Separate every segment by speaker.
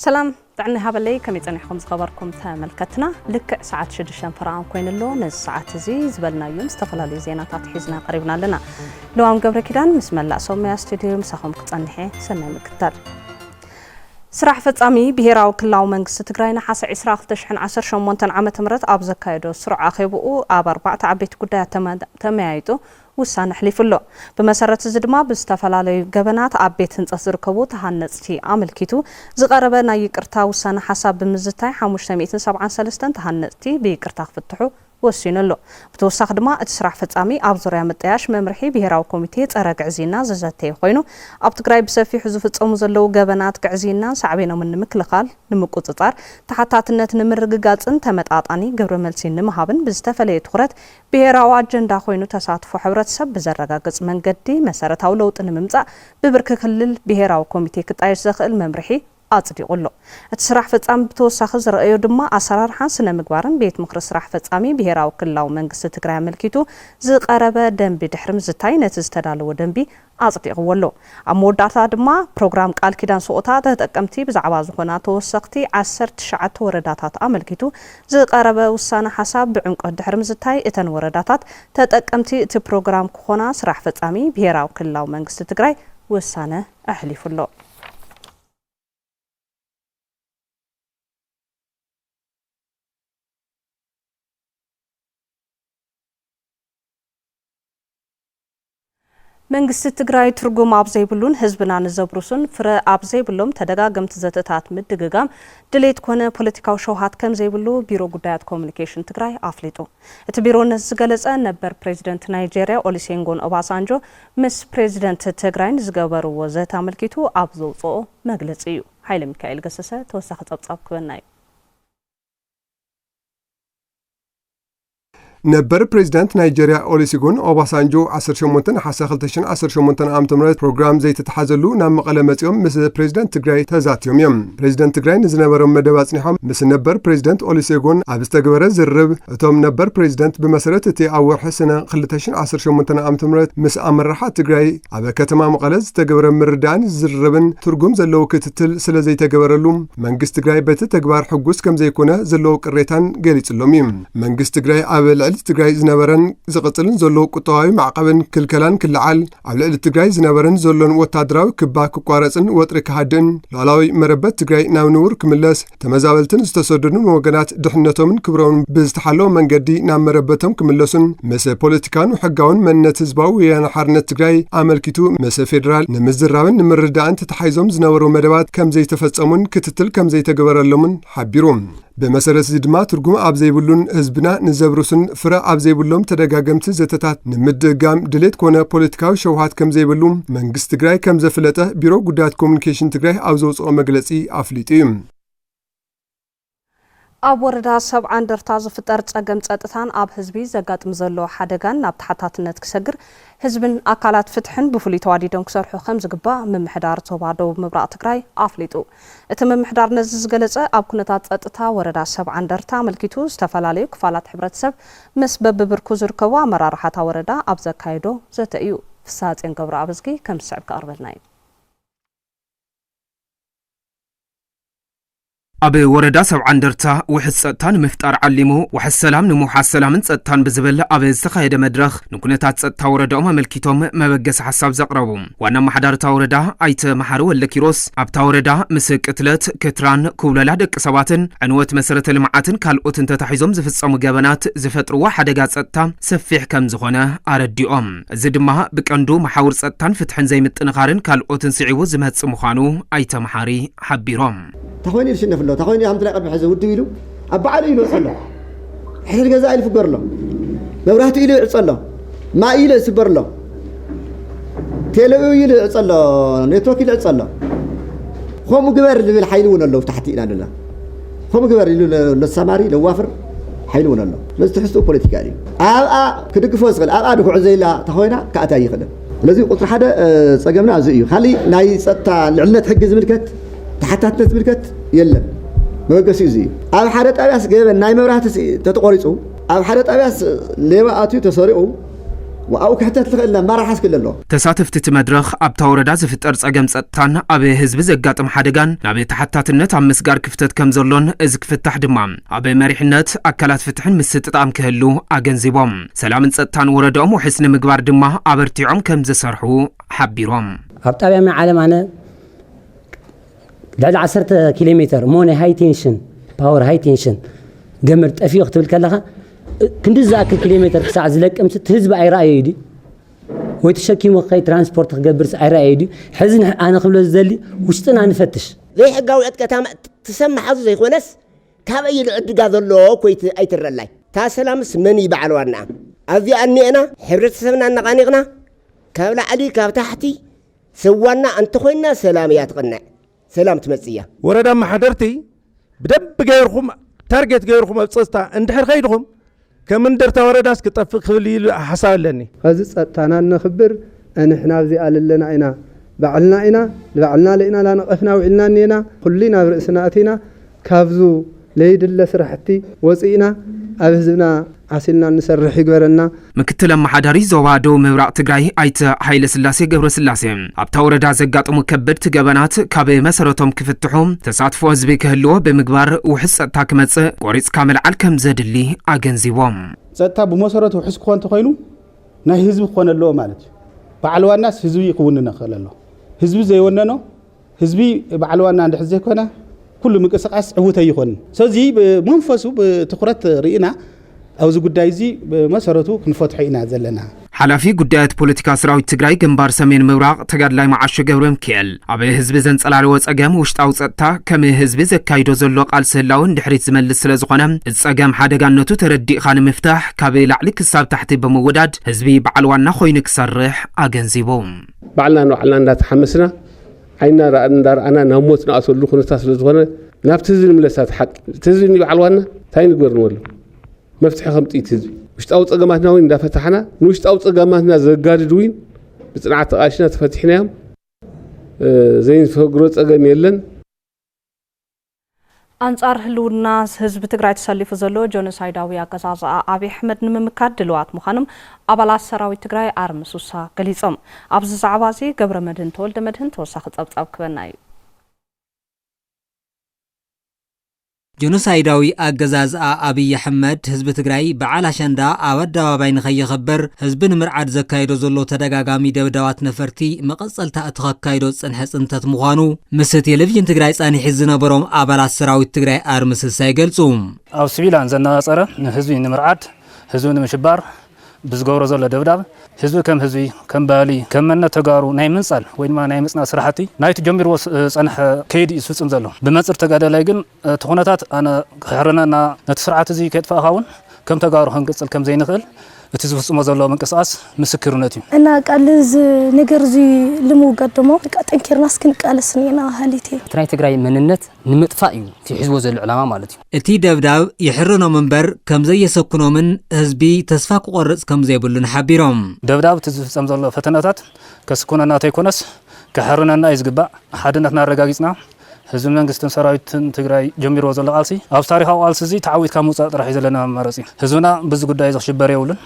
Speaker 1: سلام دعني هابلي كم يتنحكم خبركم تملكتنا لك ساعة 6 فرعون كوين اللو نز ساعة زي زبلنا يوم استفلا لي زينة تحيزنا قريبنا لنا لو عم قبل كدان بسم الله سوميا استوديو مساهم كتنحي سنة مكتر سراح فتامي بهيراو كلاو منغست تግራይና ሓሰ 2018 ዓመተ ምህረት ኣብ ዘካየዶ ስሩዕ ኣኺብኡ ኣብ 4 ዓበይቲ ጉዳያት ተመያይጡ ውሳነ ሕሊፍሎ በመሰረት እዚ ድማ ብዝተፈላለዩ ገበናት ኣብ ቤት ህንጸት ዝርከቡ ተሃነጽቲ ኣመልኪቱ ዝቀረበ ናይ ይቅርታ ውሳነ ሓሳብ ብምዝታይ 573 ተሃነጽቲ ብይቅርታ ክፍትሑ ወሲኑሎ ብተወሳኺ ድማ እቲ ስራሕ ፈጻሚ ኣብ ዙርያ ምጥያሽ መምርሒ ብሄራዊ ኮሚቴ ጸረ ግዕዚና ዘዘተየ ኮይኑ ኣብ ትግራይ ብሰፊሑ ዝፍጸሙ ዘለዉ ገበናት ግዕዚና ሳዕቤኖም ንምክልኻል ንምቁጽጻር ተሓታትነት ንምርግጋጽን ተመጣጣኒ ግብረ መልሲ ንምሃብን ብዝተፈለየ ትኹረት ብሄራዊ ኣጀንዳ ኮይኑ ተሳትፎ ሕብረተሰብ ብዘረጋግጽ መንገዲ መሰረታዊ ለውጢ ንምምጻእ ብብርኪ ክልል ብሄራዊ ኮሚቴ ክጣየሽ ዘኽእል መምርሒ አጽዲቁሎ እቲ ስራሕ ፈጻሚ ብተወሳኺ ዝረአዮ ድማ ኣሰራርሓን ስነ ምግባርን ቤት ምክሪ ስራሕ ፈጻሚ ብሄራዊ ክልላዊ መንግስቲ ትግራይ ኣመልኪቱ ዝቀረበ ደንቢ ድሕሪ ምዝታይ ነቲ ዝተዳለወ ደንቢ አጽዲቁሎ ኣብ መወዳእታ ድማ ፕሮግራም ቃል ኪዳን ስቆታ ተጠቀምቲ ብዛዕባ ዝኾና ተወሰኽቲ 19 ወረዳታት ኣመልኪቱ ዝቀረበ ውሳነ ሓሳብ ብዕንቆት ድሕሪ ምዝታይ እተን ወረዳታት ተጠቀምቲ እቲ ፕሮግራም ክኾና ስራሕ ፈጻሚ ብሄራዊ ክልላዊ መንግስቲ ትግራይ ውሳነ ኣሕሊፉሎ መንግስቲ ትግራይ ትርጉም ኣብ ዘይብሉን ህዝብና ንዘብሩሱን ፍረ ኣብ ዘይብሎም ተደጋገምቲ ዘተታት ምድግጋም ድሌት ኮነ ፖለቲካዊ ሸውሃት ከም ዘይብሉ ቢሮ ጉዳያት ኮሙኒኬሽን ትግራይ ኣፍሊጡ እቲ ቢሮ ዝገለጸ ነበር ፕሬዚደንት ናይጄሪያ ኦሉሴጉን ኦባሳንጆ ምስ ፕሬዚደንት ትግራይን ዝገበርዎ ዘተ ኣመልኪቱ ኣብ ዘውፅኦ መግለጺ እዩ ሃይለ ሚካኤል ገሰሰ ተወሳኺ ጸብጻብ ክበና እዩ
Speaker 2: ነበር ፕሬዚዳንት ናይጄሪያ ኦሉሴጉን ኦባሳንጆ 18 ዓመተ ምህረት ፕሮግራም ዘይተተሓዘሉ ናብ መቐለ መጽኦም ምስ ፕሬዚዳንት ትግራይ ተዛትዮም እዮም ፕሬዚዳንት ትግራይ ንዝነበሮም መደብ ኣጽኒሖም ምስ ነበር ፕሬዚዳንት ኦሉሴጉን ኣብ ዝተገበረ ዝርብ እቶም ነበር ፕሬዚዳንት ብመሰረት እቲ ኣብ ወርሒ ሰነ 2018 ዓመተ ምህረት ምስ ኣመራርሓ ትግራይ ኣብ ከተማ መቐለ ዝተገበረ ምርዳእን ዝርብን ትርጉም ዘለዎ ክትትል ስለ ዘይተገበረሉ መንግስቲ ትግራይ በቲ ተግባር ሕጉስ ከም ዘይኮነ ዘለዎ ቅሬታን ገሊጹሎም እዩ መንግስቲ ትግራይ ኣብ ትግራይ ዝነበረን ዝቕጽልን ዘሎ ቁጠባዊ ማዕቀብን ክልከላን ክልዓል ኣብ ልዕሊ ትግራይ ዝነበረን ዘሎን ወታደራዊ ክባ ክቋረጽን ወጥሪ ክሃድን ላዕላዊ መረበት ትግራይ ናብ ንቡር ክምለስ ተመዛበልትን ዝተሰደዱን ወገናት ድሕነቶምን ክብሮምን ብዝተሓለወ መንገዲ ናብ መረበቶም ክምለሱን ምስ ፖለቲካውን ሕጋውን መንነት ህዝባዊ ወያነ ሓርነት ትግራይ ኣመልኪቱ ምስ ፌደራል ንምዝራብን ንምርዳእን ተተሓይዞም ዝነበሩ መደባት ከም ዘይተፈጸሙን ክትትል ከም ዘይተገበረሎምን ሓቢሩ በመሰረት ድማ ትርጉም ኣብ ዘይብሉን ህዝብና ንዘብሩስን ፍረ ኣብ ዘይብሎም ተደጋገምቲ ዘተታት ንምድጋም ድሌት ኮነ ፖለቲካዊ ሸውሃት ከም ዘይብሉ መንግስቲ ትግራይ ከም ዘፍለጠ ቢሮ ጉዳያት ኮሙኒኬሽን ትግራይ ኣብ ዘውፅኦ መግለጺ ኣፍሊጡ እዩ
Speaker 1: ኣብ ወረዳ ሰብዓ እንደርታ ዝፍጠር ጸገም ጸጥታን ኣብ ህዝቢ ዘጋጥም ዘሎ ሓደጋን ናብ ተሓታትነት ክሰግር ህዝብን ኣካላት ፍትሕን ብፍሉይ ተዋዲዶም ክሰርሑ ከም ዝግባእ ምምሕዳር ዞባ ደቡብ ምብራቕ ትግራይ ኣፍሊጡ እቲ ምምሕዳር ነዚ ዝገለጸ ኣብ ኩነታት ጸጥታ ወረዳ ሰብዓ እንደርታ ኣመልኪቱ ዝተፈላለዩ ክፋላት ሕብረተሰብ ምስ በብብርኩ ዝርከቡ ኣመራርሓታ ወረዳ ኣብ ዘካየዶ ዘተ እዩ ፍሳጽን ገብረ ኣብዝጊ ከም ዝስዕብ ከቕርበልና እዩ
Speaker 3: ኣብ ወረዳ ሰብዓ እንደርታ ውሕስ ጸጥታን ምፍጣር ዓሊሙ ውሕስ ሰላም ንምውሓስ ሰላምን ጸጥታን ብዝብል ኣብ ዝተኻየደ መድረኽ ንኩነታት ጸጥታ ወረዳኦም ኣመልኪቶም መበገሲ ሓሳብ ዘቕረቡ ዋና ኣመሓዳሪታ ወረዳ ኣይተ መሓሪ ወለኪሮስ ኣብታ ወረዳ ምስ ቅትለት ክትራን ክውለላ ደቂ ሰባትን ዕንወት መሰረተ ልምዓትን ካልኦትን ተታሒዞም ዝፍጸሙ ገበናት ዝፈጥርዎ ሓደጋ ጸጥታ ሰፊሕ ከም ዝኾነ ኣረዲኦም እዚ ድማ ብቀንዱ መሓውር ጸጥታን ፍትሕን ዘይምጥንኻርን ካልኦትን ስዒቡ ዝመጽእ ምዃኑ ኣይተ መሓሪ ሓቢሮም
Speaker 4: تخويني الشنف الله تخويني هم تلاقي بحزة وديلو أبعلي له صلى إحنا الجزاء اللي فجر له لو رحت إلى صلى ما إلى سبر له تلو إلى صلى نتوكل إلى صلى هم جبر اللي بالحيلون الله تحت إلى الله هم جبر اللي للسماري لو وافر حيلون الله بس تحسوا بوليتيكالي كده كفوز قال دخو عزيز لا تخوينا كأتاي خدم الذي قلت حدا سجمنا زيه خلي ناي ستا العلة حجز ملكت تحتاتنا تملكت يلا بوقسي زي اب حدا طابياس جيب ناي مبرات تتقوريصو اب حدا طابياس ليبا اتيو تسريو وأو كحتت لنا ما راح أسكت له
Speaker 3: تساتفت تمدرخ أبتا وردا زفتر صقم صتان أبي حزب زقاطم حدقان نابي تحتاتنت عم مسقار كفتت كمزلون إز كفتح دمام أبي مريحنت أكلات فتحن مستطعم كهلو أغنزيبهم سلام صتان وردهم وحسن مقبار دما أبرتيعهم كمز سرحو حبيرهم
Speaker 5: أبطابع مع عالم أنا لعل 10 كيلومتر موني هاي تنشن باور هاي تنشن قمرت أفي وقت بالكلها كنت زاكل كيلومتر ساعة زلك أمس تهزب أي رأي يدي ويتشكي موقعي ترانسبورت قبرس أي رأي يدي حزن أنا قبل الزلي وشتنا نفتش
Speaker 6: زي حقاو عدك تسمى حظ زي خونس كابا يلعد قاذ الله كويت أي ترلاي تا سلامس من يبعلوانا أذي أني أنا حبرت سمنا نغانيغنا كابلا علي كاب تحتي سوانا أنت خوينا سلام ياتقنع سلام تمسية
Speaker 7: وردا ما حضرتي بدب غيركم تارجت غيركم ابصصتا اندحر خيدكم كمن درتا ورداس كطفق خلي حساب لني
Speaker 8: هذا صتانا نخبر ان احنا بزي قال لنا اينا بعلنا لنا لا نقفنا وعلنا نينا كلنا برأسنا اتينا كابزو ليدل سرحتي وصينا ابزنا عسلنا نسرح يغبرنا
Speaker 3: مكتل محداري زوادو مبراق تግራይ አይተ ኃይለ ስላሴ ገብረ ስላሴ አብታ ወረዳ ዘጋጥሙ ከበድ ትገበናት ካብ መሰረቶም ክፍትሑም ተሳትፎ ህዝቢ ክህልዎ በምግባር ውሕጸታ ክመጽ ቆሪጽ ካመልዓል ከም ዘድሊ አገንዚቦም
Speaker 9: ጸጥታ በመሰረቱ ውሕስ ኮን ተኸይኑ ናይ ህዝቢ ኮነሎ ማለት በዓልዋናስ ህዝቢ ይኩውን ነኸለሎ ህዝቢ ዘይወነኖ ህዝቢ በዓልዋና እንደሕዘ ኮነ ኩሉ ምንቅስቃስ ዕውተ ይኾን ስለዚ በመንፈሱ በትኩረት ርኢና أوز قداي زي بمسارته كنفتحينا زلنا
Speaker 3: حلافي قدايات بوليتيكا سراويت تግራይ ግንባር ሰሜን ምብራቅ ተጋድላይ ማዓሸ ገብረ ሚካኤል አበይ ህዝብ ዘንጸላል ወጸገም ውሽጣው ጸጥታ ከም ህዝብ ዘካይዶ ዘሎ ቃል ሰላውን ድሕሪት ዝመልስ ስለ ዝኾነ ጸገም ሓደጋነቱ ተረዲእኻን ምፍታሕ ካብ ላዕሊ ክሳብ ታሕቲ በመወዳድ ህዝቢ በዓል ዋና ኮይኑ ክሰርሕ አገንዚቦም
Speaker 10: ባዕልና እንዳተሐመስና አይና እንዳር አና ናሞት ናአሰሉ ኩነታት ስለ ዝኾነ ናብቲ ዝምለሳት ሓቂ ትዝኒ በዓል ዋና ታይ ንግበር ንወሉ مفتح خمطيت هزبي وشتاو صقماتنا وين دافتحنا وشتاو صقماتنا زغادد وين بصنعه قاشنا تفتحناهم زين فقرو صقم يلن
Speaker 1: أنصار هلونا حزب تግራይ ተሰሊፉ ዘሎ ጆኖሳይዳዊ አገዛዝ አብይ አሕመድ ንምምካድ ድልዋት ምዃኖም አባላት ሰራዊት ትግራይ አርምሱሳ ገሊጾም ኣብዚ ዛዕባ እዚ ገብረ መድህን ተወልደ መድህን ተወሳኺ ጸብጻብ ክበና እዩ
Speaker 11: ጆኖሳይዳዊ አገዛዝ አብይ አሕመድ ህዝብ ትግራይ በዓል አሸንዳ አወዳባባይ ንኸይኸበር ህዝብን ምርዓድ ዘካይዶ ዘሎ ተደጋጋሚ ደብዳዋት ነፈርቲ መቀጸልታ እተኸካይዶ ጽንሐ ጽንተት ምዃኑ ምስ ቴሌቪዥን ትግራይ ጻኒሕ ዝነበሮም አባላት ሰራዊት ትግራይ አርምስሳ ይገልጹ
Speaker 12: ኣብ ሲቪላን ዘናጸረ ህዝቢ ንምርዓድ ህዝቢ ንምሽባር ብዝገብሮ ዘሎ ደብዳብ ህዝቢ ከም ህዝቢ ከም ባሊ ከም መነ ተጋሩ ናይ ምንጻል ወይ ድማ ናይ ምጽና ስራሕቲ ናይቲ ጀሚርዎ ጸንሐ ከይዲ ይስፍጽም ዘሎ ብመጽር ተጋዳላይ ግን ተኾነታት ኣነ ክሕረናና ነቲ ስርዓት እዚ ከጥፋኻውን ከም ተጋሩ ክንቅጽል ከም ዘይንኽእል እቲ ዝፍጽሞ ዘሎ መንቀሳቀስ ምስክርነት እዩ
Speaker 13: እና ቃል ነገር እዚ ልምውጋድ ደሞ ጠንኪርና እስክንቃለስኒና ሃሊቲ
Speaker 5: ትግራይ ትግራይ መንነት ንምጥፋ እዩ ትሕዝቦ ዘሎ ዕላማ ማለት እዩ
Speaker 11: እቲ ደብዳብ ይሕርኖ መንበር ከም ዘየሰኩኖምን ህዝቢ ተስፋ ክቆርጽ ከም ዘይብሉን ሓቢሮም
Speaker 12: ደብዳብ ትዝፍጸም ዘሎ ፈተናታት ከስኩነና ተይኮነስ ከሕርነና ይዝግባእ ሓድነትና አረጋጊጽና ህዝብ መንግስትን ሰራዊትን ትግራይ ጀሚሮ ዘሎ ቃልሲ ኣብ ታሪኻዊ ቃልሲ እዚ ተዓዊትካ ምውጻእ ጥራሕ ዘለና መረጽ ህዝብና ብዙ ጉዳይ ዝኽሽበር የውልን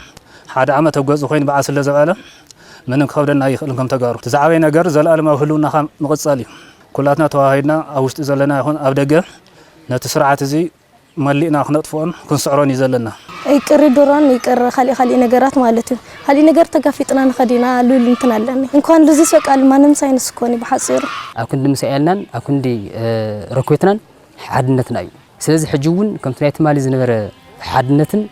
Speaker 12: ሓደ ዓመት ተጓዝ ኮይኑ በዓል ስለ ዘበለ ምንም ከብደና ይኽእል ከም ተጋሩ ተዛዓበይ ነገር ዘለኣለማዊ ህልውናኻ ምቕጻል እዩ ኩላትና ተዋሂድና ኣብ ውሽጢ ዘለና ይኹን ኣብ ደገ ነቲ ስርዓት እዚ መሊእና ክነጥፍኦን ክንስዕሮን ይዘለና
Speaker 13: ይቅር ዶራን ይቅር ኻሊ ነገራት ማለት እዩ ኻሊ ነገር ተጋፊጥና ንኸዲና ሉል እንትናለን እንኳን ለዚ ሰቃል ማንም ሳይንስ ኮኒ በሐጽር
Speaker 5: አኩንዲ ምሳኤልናን አኩንዲ ረኮይትናን ሓድነትና እዩ ስለዚ ሕጂውን ከም ትናይት ማሊ ዝነበረ ሓድነትን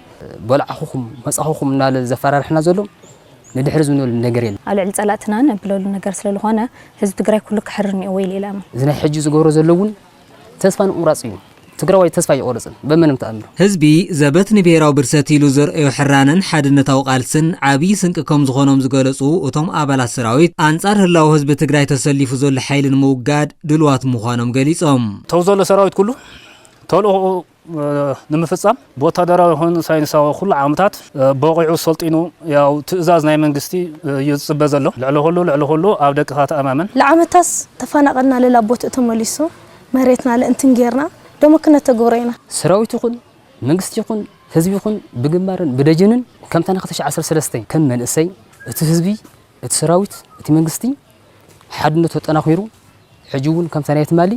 Speaker 5: በልዓኹም መጻኹም እናለ ዘፈራርሕና ዘሎ ንድሕር ዝንብል ነገር የለን
Speaker 14: አልዕል ጸላትና ነብለሉ ነገር ስለዝኾነ ህዝብ ትግራይ ኩሉ ክሕርን ወይ ሌላም
Speaker 5: ዝናይ ሕጂ ዝገብሮ ዘለውን ተስፋን ኡራጽ እዩ ትግራዋይ ተስፋ ይቆርጽን በመንም ተአምሩ
Speaker 11: ህዝቢ ዘበት ንብሔራዊ ብርሰት ኢሉ ዘርእዮ ሕራንን ሓድነታዊ ቃልስን ዓብይ ስንቂ ከም ዝኾኖም ዝገለጹ እቶም ኣባላት ሰራዊት አንጻር ህላው ህዝቢ ትግራይ ተሰሊፉ ዘሎ ሓይልን ምውጋድ ድልዋት ምዃኖም ገሊጾም
Speaker 12: ተው ዘሎ ሰራዊት ኩሉ ተልኦ ንምፍጻም በወታደራዊ ሆን ሳይንሳዊ ኩሉ ዓመታት በቂዑ ሰልጢኑ ያው ትእዛዝ ናይ መንግስቲ ይጽበ ዘሎ ልዕሊ ሁሉ ኣብ ደቅኻ ተኣማመን
Speaker 13: ለዓመታስ ተፈናቀልና ለላቦት ተመሊሱ መሬትና ለእንትን ጌርና ደሞ ክነተ ጎረይና
Speaker 5: ሰራዊት ይኹን መንግስት ይኹን
Speaker 15: ህዝቢ ይኹን ብግንባርን ብደጀንን ከም ታና 2013 ከም መንእሰይ እቲ ህዝቢ እቲ ሰራዊት እቲ መንግስቲ ሓድነቱ ተጠናኺሩ ሕጂ እውን ከም ታና የትማሊ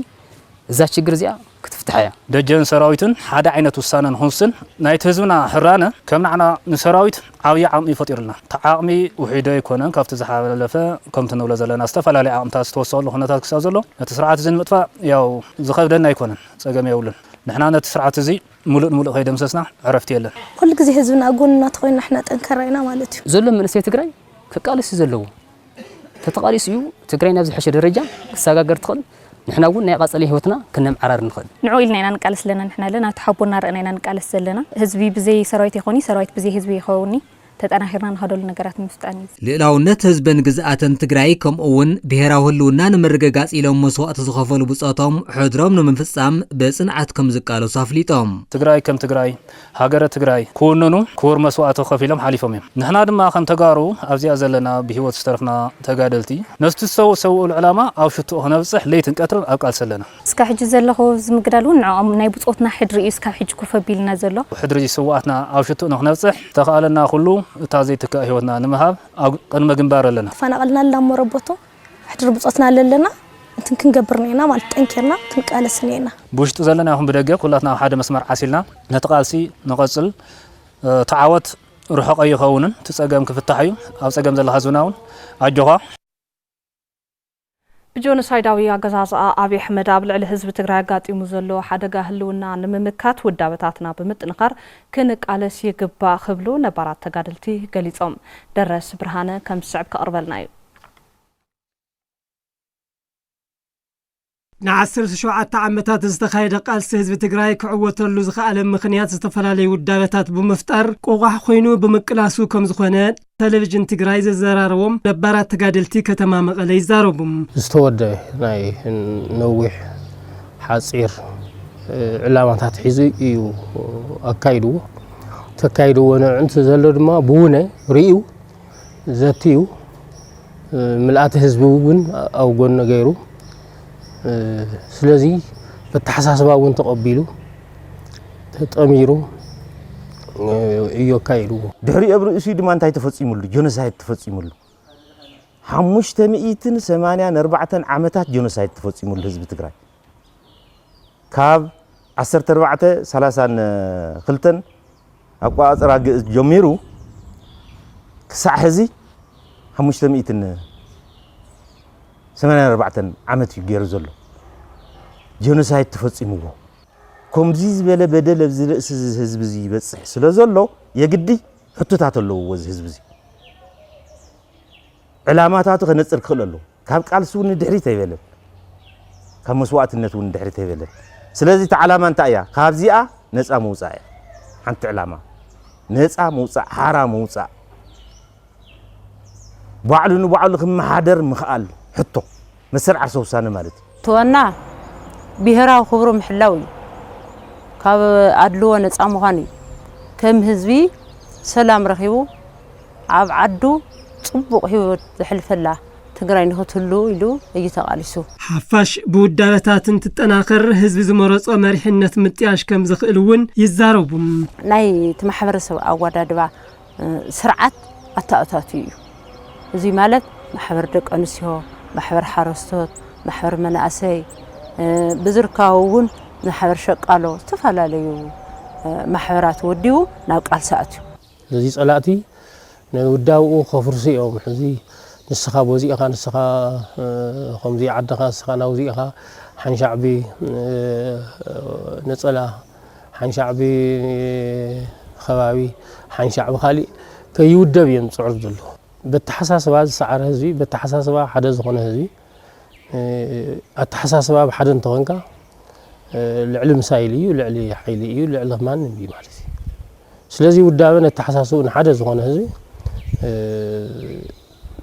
Speaker 15: እዛ ችግር እዚኣ ክትፍትሕ እያ
Speaker 12: ደጀን ሰራዊትን ሓደ ዓይነት ውሳነ ንኹንስን ናይቲ ህዝብና ሕራነ ከም ንዓና ንሰራዊት ዓብይ ዓቕሚ ፈጢሩልና ተዓቕሚ ውሒደ ይኮነን ካብቲ ዝሓለፈ ከምቲ ንብሎ ዘለና ዝተፈላለዩ ዓቕምታት ዝተወሰሉ ኩነታት ክሳብ ዘሎ ነቲ ስርዓት እዚ ንምጥፋእ ያው ዝኸብደና ኣይኮነን ፀገም የብሉን ንሕና ነቲ ስርዓት እዚ ሙሉእ ከይደምሰስና ዕረፍቲ የለን
Speaker 13: ኩሉ ግዜ ህዝብና ጎንና ተኾይና ንሕና ጠንከራ ኢና ማለት እዩ
Speaker 15: ዘሎ መንእሰይ ትግራይ ከቃልስ ዘለዎ ተተቃሊስ እዩ ትግራይ ናብ ዝሐሸ ደረጃ ክሰጋገር ትኽእል نحن قلنا نقاصلي هوتنا كنا معرر نخد
Speaker 14: نعويلنا إن نقالس لنا نحن لنا تحبونا رأينا إن نقالس لنا هزبي بزي سرايت يخوني سرايت بزي هزبي يخوني تتأناخرنا نهدول نجارات مفتاني
Speaker 11: للاونت هزبن جزءاتن تجراي كم أون بهراو هلونا نمرجعات إلى مسوات زخافل بساطهم حضرهم نمنفسام بصنعات كم زكالو صافليتهم
Speaker 12: تجراي هاجر تجراي كوننو كور مسوات خفيلهم حليفهم نحن هذا ما خن تجارو أبزي أزلنا بهوت اشترفنا تجادلتي نفس سو العلماء أو شتو هنا بصح ليت نكتر أو قال سلنا
Speaker 14: سكحج زله زمقدالون عم نايبوت صوتنا حدري سكحج كوفا بيلنا زله
Speaker 12: حدري سواتنا أو شتو هنا بصح تقالنا خلو تازي تكاهيونا نمهاب أو قنما جنبار لنا
Speaker 13: فنقلنا لنا مربطه حدر بصوتنا لنا انت كنقبرنينا مال تنكرنا تنقالسنينا
Speaker 12: بوشت زلنا هم بدقه كلاتنا حدا مسمر عسلنا نتقالسي نقصل تعاوت رحق اي خونن تسقم كفتحيو او صقم زله حزوناون اجوها
Speaker 1: بجونسايداوي አገዛዝ አብይ አህመድ አብልዕል ህዝብ ትግራይ አጋጢሙ ዘሎ ሓደጋ ህልውና ንምምካት ውዳበታትና ብምጥንኻር ክንቃለስ ይግባ ክብሉ ነባራት ተጋደልቲ ገሊጾም ደረስ ብርሃነ ከም ስዕብ ከቅርበልና እዩ
Speaker 16: نعسر شوعة عمتات استخايد قالس حزب تግራይ ክዕወተሉ ዝኽኣለ ምኽንያት ዝተፈላለዩ ውዳበታት ብምፍጣር ቆቋሕ ኮይኑ ብምቅላሱ ከም ዝኾነ ቴሌቪዥን ትግራይ ዘዘራረቦም ነባራት ተጋደልቲ ከተማ መቐለ ይዛረቡም
Speaker 17: ዝተወደ ናይ ነዊሕ ሓፂር ዕላማታት ሒዙ እዩ ኣካይድዎ ተካይድዎ ንዕንት ዘሎ ድማ ብውነ ርኢዩ ዘትዩ ምልኣት ህዝቢ እውን ኣብ ጎኑ ገይሩ ስለዚህ በተሐሳስባውን ተቀቢሉ ተጠሚሩ እየካይዱ
Speaker 18: ድሕሪ እብርእሲ ድማ እንታይ ተፈጺሙሉ ጆኖሳይድ ተፈጺሙሉ 584 ዓመታት ጆኖሳይድ ተፈጺሙሉ ህዝቢ ትግራይ ካብ 1432 ኣቋጽራ ግእዝ ጀሚሩ ክሳዕ ሕዚ 584 ዓመት ይገይሩ ዘሎ ጆኖሳይድ ተፈጺሙዎ ከምዚ ዝበለ በደል ኣብዚ ርእሲ ህዝቢ እዚ ይበጽሕ ስለ ዘሎ የግዲ ሕቶታት ኣለዎ እዚ ህዝቢ እዚ ዕላማታቱ ከነጽር ክኽእል ኣለዎ ካብ ቃልሲ እውን ድሕሪት ኣይበለን ካብ መስዋዕትነት እውን ድሕሪት ኣይበለን ስለዚ እቲ ዓላማ እንታይ እያ ካብዚኣ ነፃ መውፃእ እያ ሓንቲ ዕላማ ነፃ መውፃእ ሓራ መውፃእ ባዕሉ ንባዕሉ ክመሓደር ምኽኣል ሕቶ መስርዕ ዓርሰ ውሳነ ማለት
Speaker 19: ተወና ብሄራዊ ክብሩ ምሕላው እዩ ካብ ኣድልዎ ነፃ ምዃኑ እዩ ከም ህዝቢ ሰላም ረኺቡ ኣብ ዓዱ ጽቡቕ ህይወት ዘሕልፈላ ትግራይ ንኽትህሉ ኢሉ እዩ ተቓሊሱ
Speaker 16: ሓፋሽ ብውዳበታትን ትጠናኸር ህዝቢ ዝመረጾ መሪሕነት ምጥያሽ ከም ዝኽእል እውን ይዛረቡም
Speaker 19: ናይ ማሕበረሰብ ኣወዳድባ ስርዓት ኣታእታቱ እዩ እዚ ማለት ማሕበር ደቂ ኣንስትዮ ማሕበር ሓረስቶት ማሕበር መናእሰይ ብዝርካው እውን ማሕበር ሸቃሎ ዝተፈላለዩ ማሕበራት ወዲኡ ናብ ቃልሲ ኣትዩ
Speaker 17: እዚ ጸላእቲ ንውዳብኡ ከፍርሱ እዮም ሕዚ ንስኻ በዚእኻ ንስኻ ከምዚ ዓድኻ ንስኻ ናብዚእኻ ሓንሻዕቢ ነፀላ ሓንሻዕቢ ከባቢ ሓንሻዕቢ ካሊእ ከይውደብ እዮም ዝፅዕሩ ዘለዉ በተሓሳስባ ዝሰዓረ ህዝቢ በተሓሳስባ ሓደ ዝኾነ ህዝቢ ኣተሓሳስባ ብሓደ እንተኾንካ ልዕሊ ምሳይል እዩ ልዕሊ ሓይሊ እዩ ልዕሊ ማንም እዩ ማለት እዩ ስለዚ ውዳበ ነተሓሳስቡ ንሓደ ዝኾነ ህዝቢ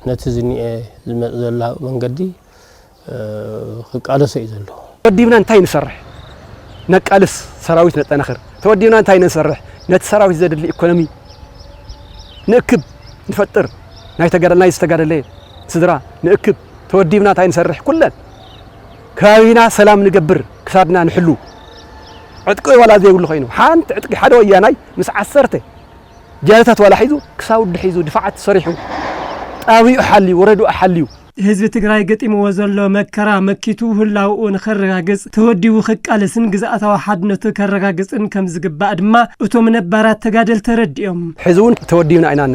Speaker 17: ነቲ ዝኒአ ዝመፅ ዘላ መንገዲ ክቃለሶ እዩ ዘሎ
Speaker 20: ተወዲብና እንታይ ንሰርሕ ነቃልስ ሰራዊት ነጠናኽር ተወዲብና እንታይ ንሰርሕ ነቲ ሰራዊት ዘድሊ ኢኮኖሚ ንእክብ ንፈጥር ናይ ተጋደልና ዝተጋደለ ስድራ ንእክብ ተወዲብና እንታይ ንሰርሕ ኩለን ከባቢና ሰላም ንገብር ክሳድና ንሕሉ عتقي ولا زي يقول خينو حانت عتقي حدا وياناي مس عسرته جالتات ولا حيزو كساود حيزو دفعت صريحو طابيو حلي وردو احليو
Speaker 16: ህዝቢ ትግራይ ገጢምዎ ዘሎ መከራ መኪቱ ህላውኡ ንኸረጋግጽ ተወዲኡ ኽቃለስን ግዛኣታዊ ሓድነቱ ከረጋግጽን ከም ዝግባእ ድማ እቶም ነባራት ተጋደል ተረዲኦም
Speaker 20: ሕዝውን ተወዲኡና ኢና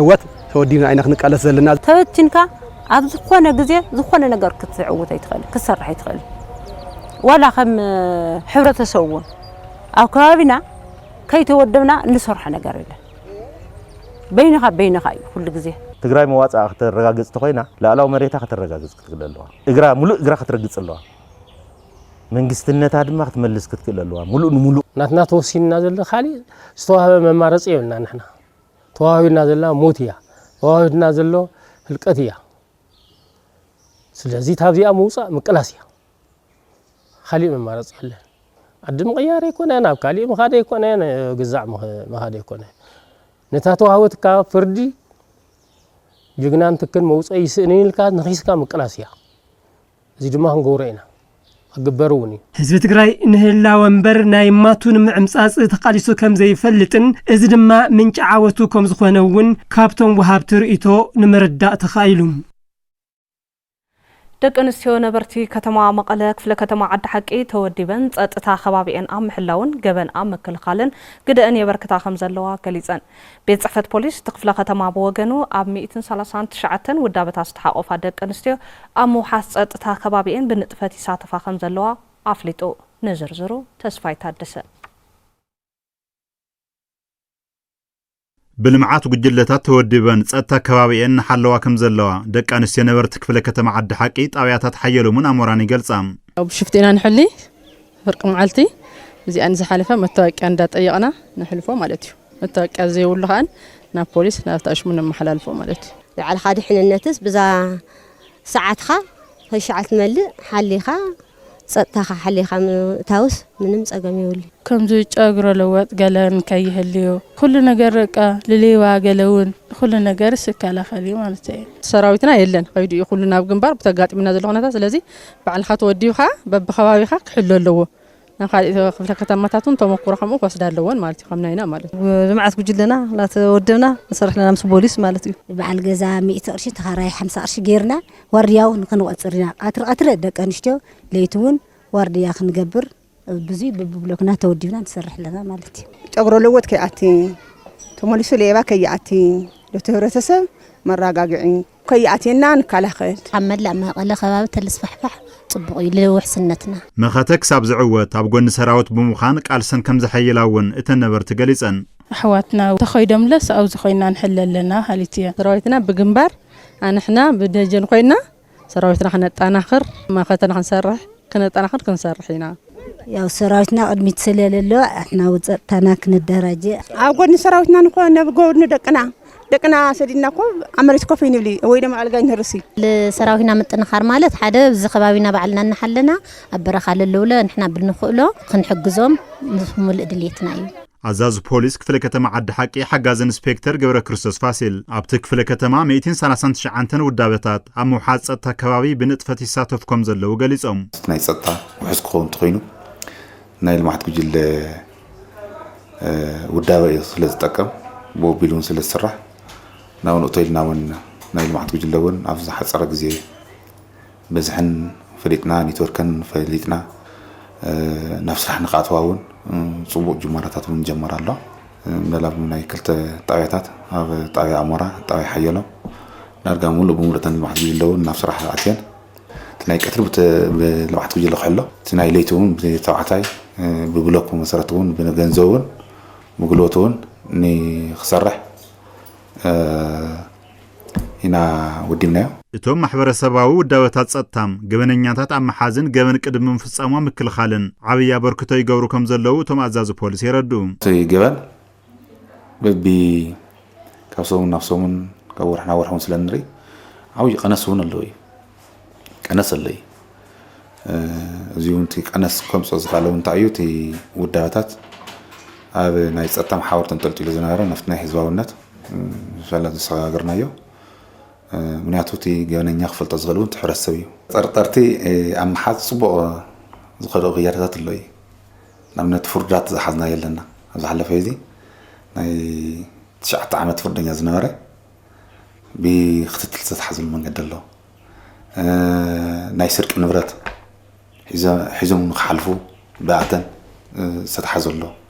Speaker 20: ዕወት ተወዲኡና ኢና ክንቃለስ ዘለና
Speaker 19: ተበቲንካ ኣብ ዝኾነ ግዜ ዝኾነ ነገር ክትዕወት ኣይትኽእል ክሰርሕ ኣይትኽእል ወላ ከም ሕብረተሰብ እውን ኣብ ከባቢና ከይተወደብና እንሰርሖ ነገር የለን በይንኻ እዩ ኩሉ ግዜ
Speaker 18: ትግራይ መዋጻ ከተረጋግጽ ተኾይና ላዕላው መሬታ ከተረጋግጽ ክትክለለዋ እግራ ሙሉእ እግራ ከተረጋግጽ ኣለዋ መንግስትነታ ድማ ክትመልስ ክትክለለዋ ሙሉእ
Speaker 17: ናትና ተወሲና ዘለ ካሊ ዝተዋህበ መማረጽ የብልና ንሕና ተዋህብና ዘላ ሞት እያ ተዋህብና ዘሎ ህልቀት እያ ስለዚ ታብዚኣ ምውጻእ ምቅላስ እያ ካሊ መማረጽ የለን ዓዲ ምቕያር ኣይኮነን ኣብ ካሊእ ምኻደ ኣይኮነን ግዛዕ ምኻደ ኣይኮነን ነታ ተዋህበትካ ፍርዲ ጅግናን ትክን መውጽእ ይስእኒ ኢልካ ንኺስካ ምቅላስ እያ እዚ ድማ ክንገብሮ ኢና ክግበሩውን እዩ
Speaker 16: ህዝቢ ትግራይ ንህላ ወንበር ናይ ማቱን ምዕምጻጽ ተቃሊሱ ከም ዘይፈልጥን እዚ ድማ ምንጭ ዓወቱ ከም ዝኾነ እውን ካብቶም ወሃብቲ ርእይቶ ንምርዳእ ተኻኢሉ
Speaker 1: ደቂ ኣንስትዮ ነበርቲ ከተማ መቐለ ክፍለ ከተማ ዓዲ ሓቂ ተወዲበን ጸጥታ ከባቢአን ኣብ ምሕላውን ገበን ኣብ ምክልኻልን ግደአን የበርክታ ከም ዘለዋ ገሊጸን ቤት ጽሕፈት ፖሊስ ክፍለ ከተማ ብወገኑ ኣብ 139 ውዳበታት ዝተሓቆፋ ደቂ ኣንስትዮ ኣብ ምውሓስ ጸጥታ ከባቢአን ብንጥፈት ይሳተፋ ከም ዘለዋ ኣፍሊጡ ንዝርዝሩ ተስፋይ ታደሰ
Speaker 21: بالمعات وجلتات تودبن ጸጥታ ከባቢአን ሓለዋ ከም ዘለዋ ደቂ ኣንስትዮ ነበርቲ ክፍለ ከተማ ዓዲ ሓቂ ጣብያታት ሓየሉ ምን ኣሞራን ይገልጻም
Speaker 22: ኣብ ሽፍቴና ንሕሊ ፍርቅ መዓልቲ እዚኣን ዝሓለፈ መታወቂያ እንዳጠየቕና ንሕልፎ ማለት እዩ መታወቂያ ዘይብሉ ኸን ናብ ፖሊስ ናብ ተኣሽሙ ንመሓላልፎ ማለት እዩ
Speaker 23: ለዓልኻ ድሕንነትስ ብዛ ሰዓትኻ ከይሸዓል ትመልእ ሓሊኻ ጸጥታኻ ሓሊኻ ታውስ ምንም ጸገም ይውል
Speaker 22: ከምዚ ጨግሮ ለወጥ ገለን ከይህልዩ ኩሉ ነገር ቃ ለሌዋ ገለውን ኩሉ ነገር ስካላኸሊ ማለት እዩ ሰራዊትና የለን ከይዱ ኩሉ ናብ ግንባር ብተጋጥምና ዘሎ ኹነታ ስለዚ በዓልኻ ተወዲውኻ በብኸባቢኻ ክሕሉ ኣለዎ ናብ ካልእ ክፍለ ከተማታቱን ተመክሮ ከምኡ ክወስዳ ኣለዎን ማለት እዩ ከምናይና ማለት እዩ
Speaker 24: ልምዓት ጉጅለና ላተወደብና ንሰርሕ ለና ምስ ፖሊስ ማለት እዩ
Speaker 23: በዓል ገዛ 100 ቅርሺ ተኻራይ 50 ቅርሺ ጌርና ዋርድያው ንክንቆጽርና ቀትር ደቂ ኣንስትዮ ለይቲ እውን ዋርድያ ክንገብር ብዙ በብብሎክና ተወዲብና ንሰርሕ ለና ማለት እዩ
Speaker 25: ጨግሮ ለወጥ ከይኣቲ ተመሊሱ ሌባ ከይኣቲ ለተህብረተሰብ መራጋግዒ ከይኣቲና ንከላኸል
Speaker 23: ኣብ መላእ መቐለ ከባቢ ተልስፋሕፋሕ ጽቡቕ እዩ ለውሕስነትና
Speaker 21: መኸተ ክሳብ ዝዕወት ኣብ ጎኒ ሰራዊት ብምዃን ቃልሰን ከም ዝሐይላውን እተን ነበርቲ ገሊጸን
Speaker 22: ኣሕዋትና ተኸይዶምለስ ኣብ ዝኾይና ንሕለለና ሃሊት እያ
Speaker 24: ሰራዊትና ብግንባር ኣንሕና ብደጀን ኮይና ሰራዊትና ክነጣናኽር መኸተና ክንሰርሕ ክንሰርሕ ኢና
Speaker 23: ያው ሰራዊትና ቅድሚት ስለለሎ ኣሕና ውጸጥታና ክነደራጀ
Speaker 25: ኣብ ጎኒ ሰራዊትና ንኾነ ብጎብኒ ደቅና ሰዲድና ኮ ኣመሬት ኮፍ ይንብሊ ወይ ደማ ኣልጋ ይንርሲ
Speaker 23: ለሰራዊትና ምጥንኻር ማለት ሓደ ብዚ ከባቢና ባዕልና ንሓለና ኣብ በረኻ ለለውለ ንሕና ብንኽእሎ ክንሕግዞም ምልእ ድሌትና እዩ
Speaker 21: ኣዛዙ ፖሊስ ክፍለ ከተማ ዓዲ ሓቂ ሓጋዝ ኢንስፔክተር ገብረ ክርስቶስ ፋሲል ኣብቲ ክፍለ ከተማ 139 ውዳበታት ኣብ ምውሓዝ ጸጥታ ከባቢ ብንጥፈት ይሳተፉ ከም ዘለዉ ገሊጾም
Speaker 26: ናይ ጸጥታ ውሕስ ክኸውን ትኾይኑ ናይ ልምዓት ጉጅለ ውዳበ ስለ ዝጠቀም ብወቢሉን ስለ ዝስራሕ ናውን እቶይልና እውን ናይ ልምዓት ጉጅለ እውን ኣብ ዝሓፀረ ግዜ በዝሕን ፈሊጥና ኔትወርከን ፈሊጥና ናብ ስራሕ ንኽኣትዋ እውን ጽቡቕ ጅማራታት እውን ጀመር ኣሎ መላብ ናይ ክልተ ጣብያታት ኣብ ጣብያ ኣሞራ ጣብያ ሓየሎም ዳርጋ ሙሉእ ብምሉእተን ልምዓት ጉጅለ እውን ናብ ስራሕ ኣትየን እቲ ናይ ቀትሪ ብልምዓት ጉጅለ ክሕሎ እቲ ናይ ለይቲ እውን ብተባዕታይ ብብሎክ መሰረት እውን ብገንዘብ እውን ብጉልበት እውን ንክሰርሕ ኢና ወዲምናዮ
Speaker 21: እቶም ማሕበረሰባዊ ውዳበታት ጸጥታም ገበነኛታት ኣብ መሓዝን ገበን ቅድሚ ምፍጻሟ ምክልኻልን ዓብይ ኣበርክቶ ይገብሩ ከም ዘለዉ እቶም ኣዛዚ ፖሊስ ይረዱ
Speaker 26: እቲ ገበን በቢ ካብ ሰሙን ናብ ሰሙን ካብ ወርሕ ናብ ወርሕ እውን ስለ ንርኢ ዓብይ ቀነስ እውን ኣለዎ እዩ ቀነስ ኣሎ እዩ እዚ እውን እቲ ቀነስ ከምፅኦ ዝካለ እውን እንታይ እዩ እቲ ውዳበታት ኣብ ናይ ጸጥታ ማሕበር ተንጠልጢሉ ዝነበረ ናብቲ ናይ ህዝባውነት ፈለጥ ዝሰጋገርናዮ ምክንያቱ እቲ ገበነኛ ክፈልጦ ዝኽእል እውን ሕብረተሰብ እዩ ጠርጠርቲ ኣብ መሓዝ ፅቡቕ ዝኸደኡ ክያደታት ኣሎ እዩ نمنت فردات حزنا يلنا زحلف هذي ناي 9 عامات فردنيا زنبره بختتل تتحزل من قد الله ناي سرق نبرات حزم نخالفو بعدن ستحزل له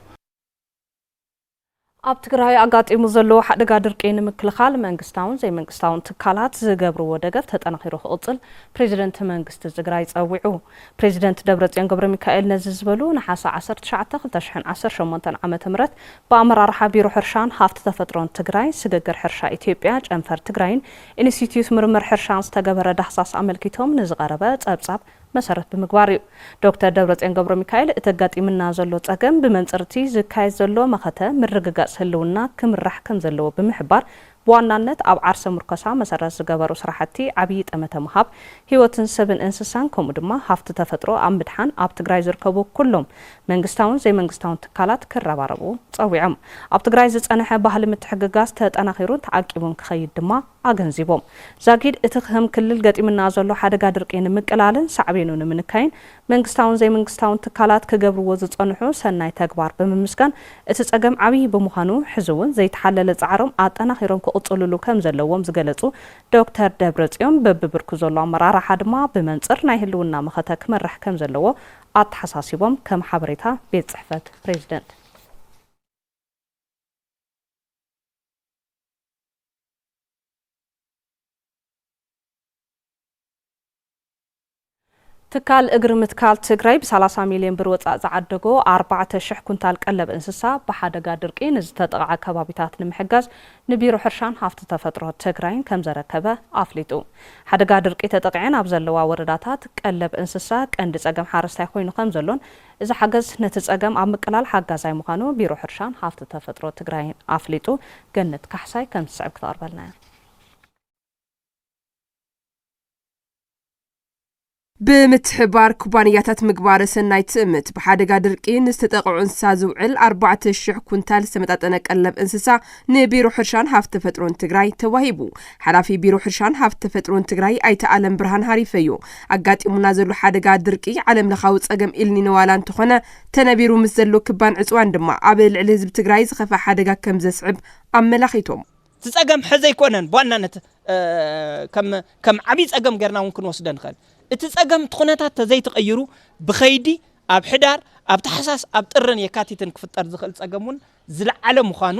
Speaker 1: ኣብ ትግራይ ኣጋጢሙ ዘሎ ሓደጋ ድርቂ ንምክልኻል መንግስታውን ዘይመንግስታውን ትካላት ዝገብርዎ ደገፍ ተጠናኺሩ ክቕፅል ፕሬዚደንት መንግስቲ ትግራይ ጸዊዑ ፕሬዚደንት ደብረጽዮን ገብረ ሚካኤል ነዚ ዝበሉ ነሓሰ 19 2018 ዓመተ ምህረት በኣመራርሓ ቢሮ ሕርሻን ሃፍቲ ተፈጥሮን ትግራይ ስግግር ሕርሻ ኢትዮጵያ ጨንፈር ትግራይን ኢንስቲትዩት ምርምር ሕርሻን ዝተገበረ ዳህሳስ ኣመልኪቶም ንዝቐረበ ጸብጻብ መሰረት ብምግባር እዩ ዶክተር ደብረጽዮን ገብረ ሚካኤል እተጋጢምና ዘሎ ጸገም ብመንጽርቲ ዝካየድ ዘሎ መኸተ ምርግጋጽ ህልውና ክምራሕ ከም ዘለዎ ብምሕባር በዋናነት ኣብ ዓርሰ ሙርኮሳ መሰረት ዝገበሩ ስራሕቲ ዓብይ ጠመተ ምሃብ ህይወትን ሰብን እንስሳን ከምኡ ድማ ሃፍቲ ተፈጥሮ ኣብ ምድሓን ኣብ ትግራይ ዝርከቡ ኩሎም መንግስታውን ዘይመንግስታውን ትካላት ክረባረቡ ጸዊዖም ኣብ ትግራይ ዝጸንሐ ባህሊ ምትሕግጋዝ ተጠናኺሩ ተዓቂቡን ክኸይድ ድማ ኣገንዚቦም ዛጊድ እቲ ክህም ክልል ገጢምና ዘሎ ሓደጋ ድርቂ ንምቅላልን ሳዕቤኑን ንምንካይን መንግስታውን ዘይመንግስታውን ትካላት ክገብርዎ ዝጸንሑ ሰናይ ተግባር ብምምስጋን እቲ ጸገም ዓብይ ብምዃኑ ሕዝውን ዘይተሓለለ ጻዕሮም ኣጠናኺሮም ክቕጽልሉ ከም ዘለዎም ዝገለጹ ዶክተር ደብረጽዮን በብብርኩ ዘሎ ኣመራርሓ ድማ ብመንጽር ናይ ህልውና መኸተ ክመርሕ ከም ዘለዎ ኣተሓሳሲቦም ከም ሓበሬታ ቤት ጽሕፈት ፕሬዚደንት ትካል እግሪ ምትካል ትግራይ ብ30 ሚልዮን ብር ወጻእ ዝዓደጎ 4000 ኩንታል ቀለብ እንስሳ ብሓደጋ ድርቂ ንዝተጠቕዓ ከባቢታት ንምሕጋዝ ንቢሮ ሕርሻን ሃፍቲ ተፈጥሮ ትግራይን ከም ዘረከበ ኣፍሊጡ ሓደጋ ድርቂ ተጠቕዐን ኣብ ዘለዋ ወረዳታት ቀለብ እንስሳ ቀንዲ ጸገም ሓረስታይ ኮይኑ ከም ዘሎን እዚ ሓገዝ ነቲ ጸገም ኣብ ምቅላል ሓጋዛይ ምዃኑ ቢሮ ሕርሻን ሃፍቲ ተፈጥሮ ትግራይን ኣፍሊጡ ገነት ካሕሳይ ከም ዝስዕብ ክትቐርበልና
Speaker 2: ብምትሕባር ኩባንያታት ምግባር ሰናይ ትእምት ብሓደጋ ድርቂ ንዝተጠቕዑ እንስሳ ዝውዕል 4000 ኩንታል ዝተመጣጠነ ቀለብ እንስሳ ንቢሮ ሕርሻን ሃፍቲ ተፈጥሮን ትግራይ ተዋሂቡ ሓላፊ ቢሮ ሕርሻን ሃፍቲ ተፈጥሮን ትግራይ ኣይተ ዓለም ብርሃን ሃሪፈዩ ኣጋጢሙና ዘሎ ሓደጋ ድርቂ ዓለም ለኻዊ ጸገም ኢልኒኖ ዋላ እንተኾነ ተነቢሩ ምስ ዘሎ ክባን ዕጽዋን ድማ ኣብ ልዕሊ ህዝቢ ትግራይ ዝኸፈ ሓደጋ ከም ዘስዕብ ኣመላኺቶም
Speaker 4: ጸገም ሕዘ ይኮነን በዋናነት ከም ዓብይ ጸገም ገርና እውን ክንወስደ ንኽእል እቲ ጸገም ትኹነታት ተዘይተቐይሩ ብኸይዲ ኣብ ሕዳር ኣብ ተሓሳስ ኣብ ጥርን የካቲትን ክፍጠር ዝኽእል ጸገሙን ዝለዓለ ምዃኑ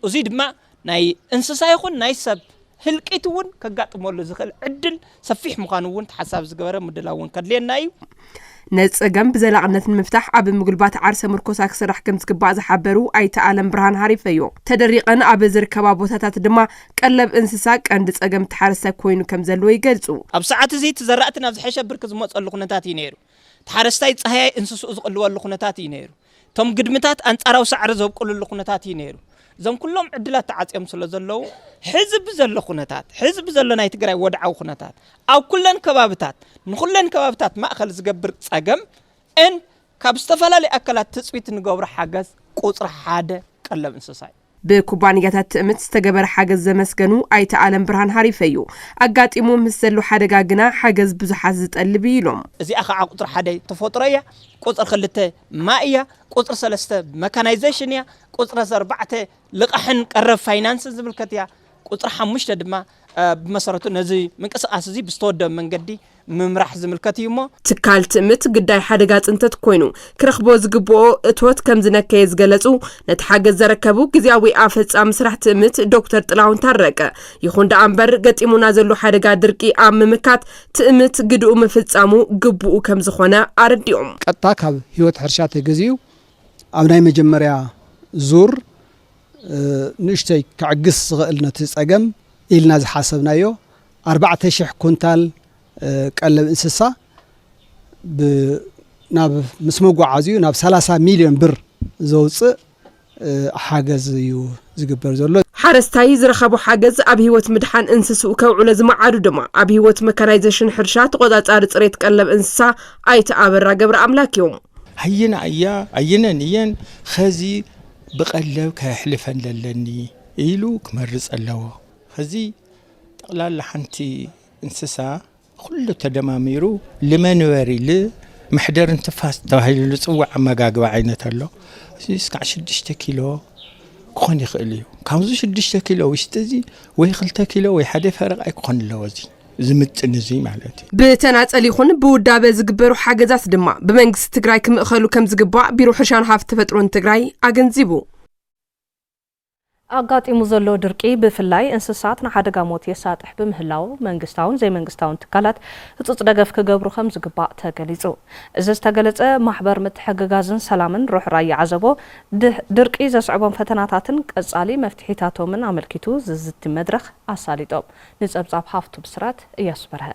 Speaker 4: እዚ ድማ ናይ እንስሳ ይኹን ናይ ሰብ ህልቂት እውን ከጋጥመሉ ዝኽእል ዕድል ሰፊሕ ምዃኑ እውን ተሓሳብ ዝገበረ ምድላው እውን ከድልየና እዩ
Speaker 2: ነጸገም ብዘላቕነት ንምፍታሕ ኣብ ምግልባት ዓርሰ ምርኮሳ ክስራሕ ከም ዝግባእ ዝሓበሩ ኣይተ ዓለም ብርሃን ሃሪፈዮ ተደሪቐን ኣብ ዝርከባ ቦታታት ድማ ቀለብ እንስሳ ቀንዲ ጸገም ተሓረስታይ ኮይኑ ከም ዘለዎ ይገልጹ
Speaker 4: ኣብ ሰዓት እዚ ተዘራእቲ ናብ ዝሐሸ ብርክ ዝመጸሉ ኩነታት እዩ ነይሩ ተሓረስታይ ፀሃይ እንስሱ ዝቕልወሉ ኩነታት እዩ ነይሩ ቶም ግድምታት አንጻራው ሳዕሪ ዘብቁልሉ ኩነታት እዩ ነይሩ እዞም ኩሎም ዕድላት ተዓጽዮም ስለ ዘለዉ ሕዝብ ዘሎ ኩነታት ሕዝብ ዘሎ ናይ ትግራይ ወድዓው ኩነታት ኣብ ኩለን ከባቢታት ንኹለን ከባቢታት ማእኸል ዝገብር ጸገም ካብ ዝተፈላለዩ ኣካላት ትጽቢት ንገብሮ ሓገዝ ቁጽሪ 1 ቀለብ እንስሳ
Speaker 2: ብኩባንያታት ትእምት ዝተገበረ ሓገዝ ዘመስገኑ ኣይተ ዓለም ብርሃን ሃሪፈዩ ኣጋጢሙ ምስ ዘሎ ሓደጋ ግና ሓገዝ ብዙሓት ዝጠልብ ኢሎም
Speaker 4: እዚኣ ከዓ ቁጽሪ 1 ተፈጥሮ እያ ቁጽሪ 2 ማይ እያ ቁጽሪ 3 መካናይዜሽን እያ ቁጽሪ 4 ልቃሕን ቀረብ ፋይናንስ ዝምልከት እያ ቁጽሪ 5 ድማ ብመሰረቱ ነዚ ምንቅስቃስ እዚ ብዝተወደበ መንገዲ ምምራሕ ዝምልከት እዩ እሞ
Speaker 2: ትካል ትእምት ግዳይ ሓደጋ ጽንተት ኮይኑ ክረኽቦ ዝግብኦ እቶት ከም ዝነከየ ዝገለጹ ነቲ ሓገዝ ዘረከቡ ግዝያዊ ኣፈጻሚ ስራሕ ትእምት ዶክተር ጥላሁን ታረቀ ይኹን ደኣ እምበር ገጢሙና ዘሎ ሓደጋ ድርቂ ኣብ ምምካት ትእምት ግድኡ ምፍጻሙ ግቡኡ ከም ዝኾነ ኣረዲኦም
Speaker 6: ቀጥታ ካብ ህይወት ሕርሻ ተገዚዩ ኣብ ናይ መጀመርያ ዙር ንእሽተይ ክዕግስ ዝኽእል ነቲ ጸገም ኢልና ዝሓሰብናዮ 4000 ኩንታል ቀለብ እንስሳ ናብ ምስ መጓዓዝዩ ናብ 30 ሚልዮን ብር ዘውፅእ ሓገዝ እዩ ዝግበር ዘሎ
Speaker 2: ሓረስታይ ዝረኸቡ ሓገዝ ኣብ ህይወት ምድሓን እንስስኡ ከውዕሎ ዝመዓዱ ድማ ኣብ ህይወት መካናይዜሽን ሕርሻ ተቆጻጻሪ ጽሬት ቀለብ እንስሳ ኣይተ ኣበራ ገብረ ኣምላክ እዮም
Speaker 7: ኣየነን እየን ኸዚ ብቐለብ ከሕልፈን ለለኒ ኢሉ ክመርጽ ኣለዎ ኸዚ ጠቕላላ ሓንቲ እንስሳ ኩሉ ተደማሚሩ ለመንበሪ محدر انتفاس تهيل لصوع مغاغبا عينت الله اسكع 6 كيلو كون يخليو كامزو 6 كيلو ويستزي وي 2 كيلو وي حدا فرق ايكون لوزي زمت نزي معناتي
Speaker 2: بتناصل يكون بودابه زغبرو حاجزات دما بمنግስት ትግራይ ክምእኸሉ ከም ዝግባእ ቢሮ ሕርሻን ሃፍቲ ተፈጥሮን ትግራይ አገንዚቡ
Speaker 1: አጋጢሙ ዘሎ ድርቂ ብፍላይ እንስሳት ንሓደጋ ሞት የሳጥሕ በምህላው መንግስታውን ዘይመንግስታውን ትካላት ህጹጽ ደገፍ ክገብሩ ከም ዝግባእ ተገሊጹ እዚ ዝተገለጸ ማሕበር ምትሕግጋዝን ሰላምን ሩሕ ራያ ዓዘቦ ድርቂ ዘስዕቦም ፈተናታትን ቀጻሊ መፍትሒታቶምን አመልኪቱ ዝዝቲ መድረኽ አሳሊጦም ንጸብጻብ ሃፍቱ ብስራት እያስበርሀ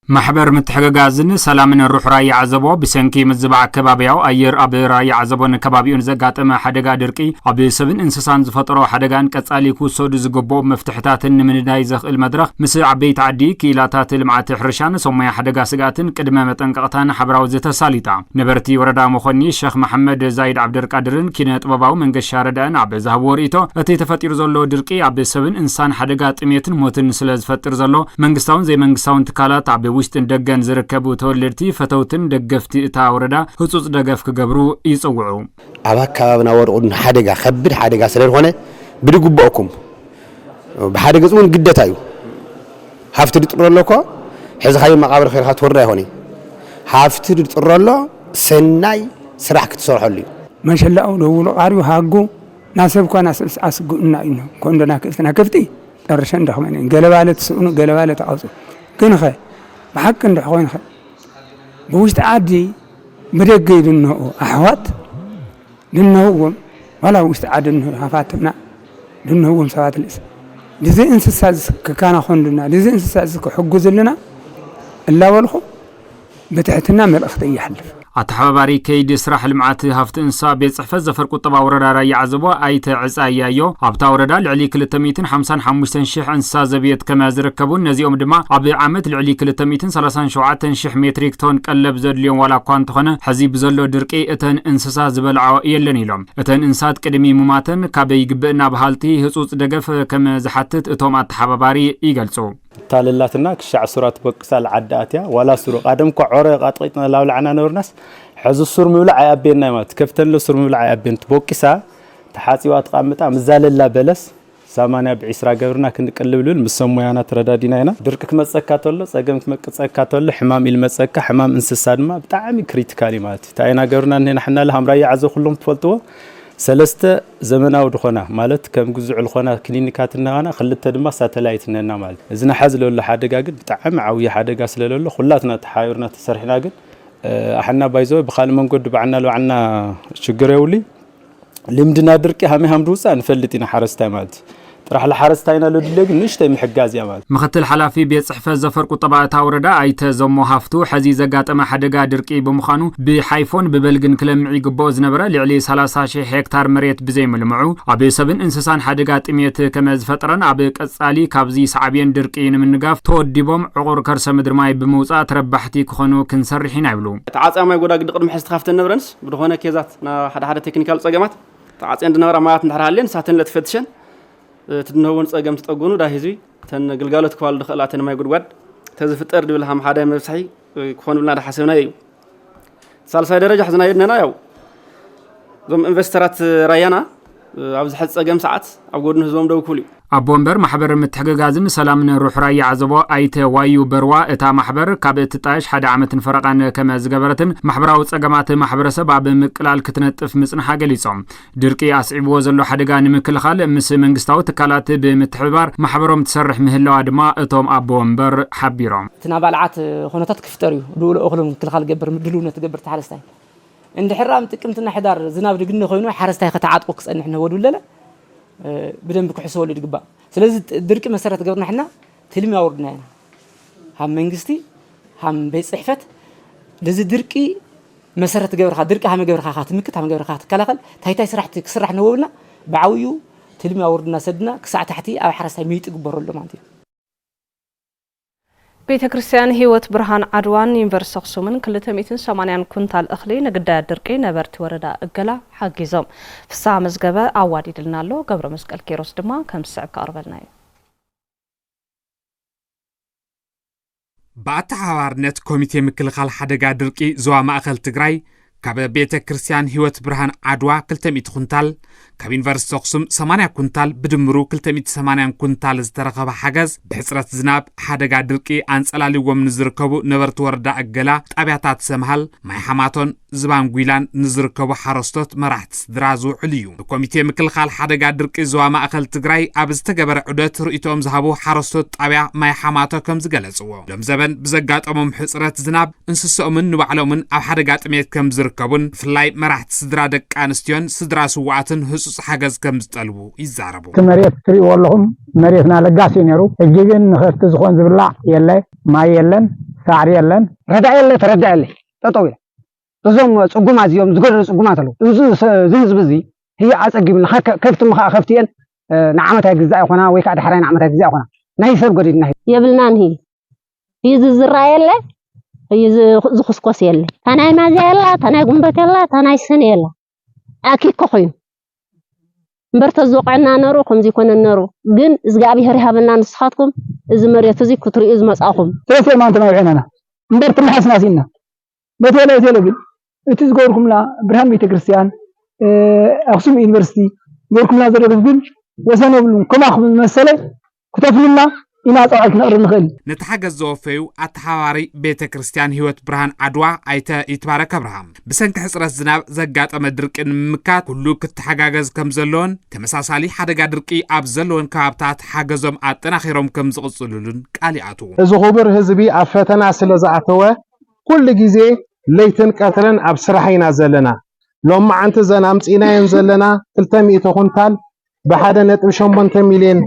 Speaker 3: محبر متحققازن سلامن الروح راي عزبو بسنكي مزبع كبابياو اير اب راي عزبون كبابيون زغاطم حدغا درقي اب سبن انسسان زفطرو حدغان قصالي كوسود زغبو مفتحتاتن من داي زخل مدرخ مس عبيت عدي كيلاتات المعات حرشان سميا حدغا سغاتن قدمه متنققتان حبراو زتساليتا نبرتي وردا مخني شيخ محمد زايد عبد القادرن كينه طبباو منغش شاردان اب زهوريتو اتي تفطير زلو درقي اب سبن انسان حدغا طميتن موتن سلازفطر زلو منغستاون زي منغستاون تكالات اب وشتن دغن زركبو تولرتي فتوتن دغفتي اتا وردا حصص دغف كغبرو يصوعو
Speaker 5: ابا كابنا ورقن حدغا خبر حدغا سلهونه بدغبوكم بحدغ صون ግደታዩ ሃፍት ድጥሮሎኮ ሕዚ ኻይ መቃብር ኸይርካ ትወራ ይሆኒ ሃፍት ድጥሮሎ ሰናይ ስራሕ ክትሰርሐሉ
Speaker 8: ማሻአላህ ደውሎ ቃሪው ሃጎ ናሰብ ኮና አስጉና ኢኖ ኮንዶና ከፍትና ከፍቲ ጠርሸን ደኸመን ገለባለት ስኡኑ ገለባለት አውጽ ግን ኸ بحق ندح خوين خ بوشت عادي بدقيد انه احوات لانه ولا وشت عاد انه هفاتنا لانه هو مسوات الاس دزي انسساز كان خوندنا دزي انسساز كحجز لنا الا والخو بتعتنا ملخت يحلف
Speaker 3: اتحباري كيد اسراح المعات هفت انسا بيصحفه زفر قطبا وردا راي عزبو ايت عصايايو ابتا وردا لعلي 255 شح انسا زبيت كما زركبون نزيوم دما ابي عامت لعلي 237 شح متريك تون قلب زدليون ولا كونت خنا حزيب زلو درقي اتن انسسا زبلعو يلن يلوم اتن انسات قدمي مماتن كابي يغبنا بحالتي حصوص دغف كما زحتت اتوم اتحباري يغلصو
Speaker 9: تاللاتنا كشع سورات بقسال عداتيا ولا سورو قدم كعوره قاطقيتنا لاولعنا نورناس حز السور مولع يابينا مات كفتن له سور مولع يابين تبوكسا تحاصيوا تقامطا مزاللا بلس 80 بعسرا غبرنا كنقلبلول مسمويانا تردادينا هنا درك كمصكاتولو صقم كمصكاتولو حمام المصكا حمام انسسا دما بتاعمي كريتيكالي مات تاينا غبرنا هنا حنا لهمراي عزو كلهم تفلطوا سلسته زمناو دخنا مالت كم جزء الخنا كلينيكاتنا انا خلته دما ساتلايتنا مال ازنا حازلو لحدغا قد بتاعم عوي حدغا سللو خلاتنا تحايرنا تسرحنا قد احنا بايزو بخال منقد بعنا لو عنا شجر يولي لمدنا دركي همي همروسا نفلتينا حرستا مالت طرح الحرستاينا لدلق نشتي محجاز يا مال
Speaker 3: مختل حلافي بيت صحفه زفر قطبا تاوردا ايت زمو هافتو حزي زغاطما حدغا درقي بمخانو بحيفون ببلغن كلمعي غبو زنبره لعلي 30000 هكتار مريت بزي ملمعو ابي سبن انسسان حدغا طميت كما زفطرن ابي قصالي كابزي صعبين درقي نمنغاف توديبوم عقور كرسه مدر ماي بموصا تربحتي كخونو كنسرحين يبلو
Speaker 10: تعاصا ماي غودا قدم حس تخافتن نبرنس بدخونه كيزات نا حدا تكنيكال صقمات تعاصا اندنبر ماات نحرالين ساتن لتفتشن تنهون صقم تطغونو دا هزي تن غلغالت كوال دخلاتن ماي غدغاد تزفطر دبلهم حدا مبصحي كون بلنا حسبنا يو ثالث درجه حزنا يدنا ياو زم انفسترات رايانا ابز حد صقم ساعات اب غدن هزوم دو كولي
Speaker 3: ابونبر محبر متحققازن سلامن روح راي عزبو ايت وايو بروا اتا محبر كابت تاش حدا عامت فرقان كما زغبرتن محبراو صقمات محبرسب اب مقلال كتنطف مصنحا غليصوم درقي اسعبو زلو حدغا نمكلخال مس منغستاو تكالات بمتحبار محبروم تسرح مهلاو دما اتوم ابونبر حبيروم
Speaker 15: تنابالعات خونتات كفتريو دول اخلم كلخال غبر مدلونه تغبر تحرستاي عند حرام تقمتنا حدار زناب دغن خوينو حرستاي خطعاطقو كصنحنا ودولله بدن بكحسول يدغبا ስለዚህ ድርቅ መሰረት ገብርና حنا ትልም ያወርድና ሃም መንግስቲ ሃም በጽሕፈት ለዚ ድርቂ መሰረት ገብርካ ድርቂ ሃም ገብርካ ትምክት ሃም ገብርካ ተከላከል ታይታይ ስራሕቲ ክስራሕ ነውብና بعውዩ ትልም ያወርድና ሰድና ክሳዕ ታሕቲ ኣብ ሓረስታይ ሚይጥግበረሉ ማለት እዩ
Speaker 1: ቤተ ክርስቲያን ህይወት ብርሃን አድዋን ዩኒቨርሲቲ አክሱምን 280 ኩንታል እኽሊ ንግዳይ ድርቂ ነበርቲ ወረዳ እገላ ሓጊዞም ፍሳ መዝገበ አዋዲድልናሎ ገብረ መስቀል ኬሮስ ድማ ከምስዕ ቀርበልናዩ
Speaker 11: በአተሓባርነት ኮሚቴ ምክልኻል ሓደጋ ድርቂ ዞባ ማእኸል ትግራይ ካብ ቤተ ክርስቲያን ህይወት ብርሃን ዓድዋ 200 ኩንታል ካብ ዩኒቨርሲቲ አክሱም 80 ኩንታል ብድምሩ 280 ኩንታል ዝተረኸበ ሓገዝ ብሕፅረት ዝናብ ሓደጋ ድርቂ አንጸላሊዎም ንዝርከቡ ነበርቲ ወረዳ እገላ ጣብያታት ሰምሃል ማይ ሓማቶን ዝባን ጉይላን ንዝርከቡ ሓረስቶት መራሕቲ ስድራ ዝውዕል እዩ ኮሚቴ ምክልኻል ሓደጋ ድርቂ ዞባ ማእኸል ትግራይ ኣብ ዝተገበረ ዑደት ርእይቶም ዝሃቡ ሓረስቶት ጣብያ ማይ ሓማቶ ከም ዝገለጽዎ ሎም ዘበን ብዘጋጠሞም ሕፅረት ዝናብ እንስሶምን ንባዕሎምን ኣብ ሓደጋ ጥሜት ከም ዝርከቡን ፍላይ መራሕቲ ስድራ ደቂ ኣንስትዮን ስድራ ስዋዕትን ህጹጽ ሓገዝ ከም ዝጠልቡ ይዛረቡ
Speaker 12: መሬት ትሪእዎ ኣለኹም መሬትና ለጋሲ ነይሩ ሕጂ ግን ንኽርቲ ዝኾን ዝብላዕ የለ ማይ የለን ሳዕሪ የለን ተረዳ የለ ጠጠው ኢለ እዞም ጽጉማት እዚኦም ዝገደሉ ጽጉማት ኣለዉ እዚ ህዝቢ እዚ ህየ ኣጸጊምና ከፍቲ ምኻ ከፍቲየን ንዓመታይ ግዛእ ይኾና ወይ ከዓ ድሕራይ ንዓመታይ ግዛእ ይኾና ናይ ሰብ ገዲድና
Speaker 13: የብልናን ህይ ዝዝራእ የለ ህይ ዝኽስኮስ የለ ታናይ ማዝያ የላ ታናይ ጉንበት የላ ታናይ ሰነ የላ ኣኪኮ ኮይኑ እምበርተ ዝወቅዕና ነሩ ከምዚ ኮነ ነሩ ግን እግዚአብሔር ይሃበና ንስኻትኩም እዚ መሬት እዚ ክትሪኡ ዝመጻኹም
Speaker 12: ተሰማ አንተ ማውዒናና እምበርተ ልሓስና ሲና በተለ ግን እቲ ዝገርኩምላ ብርሃን ቤተ ክርስቲያን አክሱም ዩኒቨርሲቲ ገርኩምላ ዘረገፍ ግን ወሰነብሉን ከማኹም መሰለ ከተፍሉና ኢና ጻውዓት ነቅር ንኽእል
Speaker 11: ነተሓገዝ ዘወፈዩ ኣተሓባሪ ቤተ ክርስቲያን ህይወት ብርሃን ዓድዋ ኣይተ ይትባረክ አብርሃም ብሰንኪ ሕፅረት ዝናብ ዘጋጠመ ድርቂ ንምምካት ኩሉ ክትሓጋገዝ ከም ዘለዎን ተመሳሳሊ ሓደጋ ድርቂ ኣብ ዘለዎን ከባብታት ሓገዞም ኣጠናኺሮም ከም ዝቕጽሉሉን ቃል ይኣቱ
Speaker 14: እዚ ኽቡር ህዝቢ ኣብ ፈተና ስለ ዝኣተወ ኩሉ ግዜ ለይትን ቀትርን ኣብ ስራሕ ኢና ዘለና ሎም ማዓንቲ ዘና ኣምፂናየን ዘለና 200 ኩንታል ብ1.8 ሚልዮን